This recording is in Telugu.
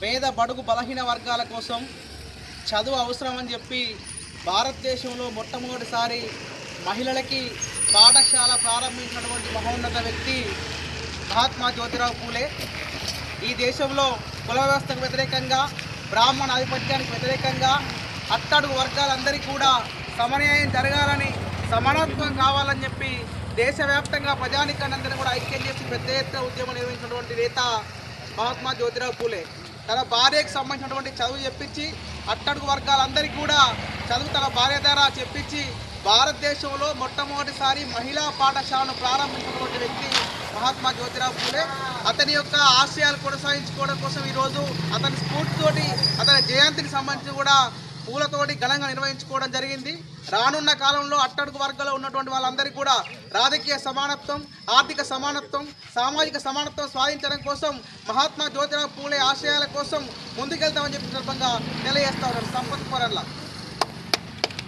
పేద బడుగు బలహీన వర్గాల కోసం చదువు అవసరమని చెప్పి భారతదేశంలో మొట్టమొదటిసారి మహిళలకి పాఠశాల ప్రారంభించినటువంటి మహోన్నత వ్యక్తి మహాత్మా జ్యోతిరావు పూలే. ఈ దేశంలో కుల వ్యవస్థకు వ్యతిరేకంగా, బ్రాహ్మణ ఆధిపత్యానికి వ్యతిరేకంగా అట్టడుగు వర్గాలందరికీ కూడా సమన్యాయం జరగాలని, సమానత్వం కావాలని చెప్పి దేశవ్యాప్తంగా ప్రజానికానందరినీ కూడా ఐక్యం చేసి పెద్ద ఎత్తున ఉద్యమం నిర్వహించినటువంటి నేత మహాత్మా జ్యోతిరావు పూలే. తన భార్యకు సంబంధించినటువంటి చదువు చెప్పించి అట్టడుగు వర్గాలందరికీ కూడా చదువు తన భార్య ద్వారా చెప్పించి భారతదేశంలో మొట్టమొదటిసారి మహిళా పాఠశాలను ప్రారంభించినటువంటి వ్యక్తి మహాత్మా జ్యోతిరావు పూలే. అతని యొక్క ఆశయాలు కొనసాగించుకోవడం కోసం ఈరోజు అతని స్ఫూర్తితోటి అతని జయంతికి సంబంధించి కూడా పూలతోటి ఘనంగా నిర్వహించుకోవడం జరిగింది. రానున్న కాలంలో అట్టడుగు వర్గాల్లో ఉన్నటువంటి వాళ్ళందరికీ కూడా రాజకీయ సమానత్వం, ఆర్థిక సమానత్వం, సామాజిక సమానత్వం సాధించడం కోసం మహాత్మా జ్యోతిరావు పూలే ఆశయాల కోసం ముందుకెళ్తామని చెప్పిన సందర్భంగా తెలియజేస్తా ఉన్నాను. సంపత్ పరల్లా.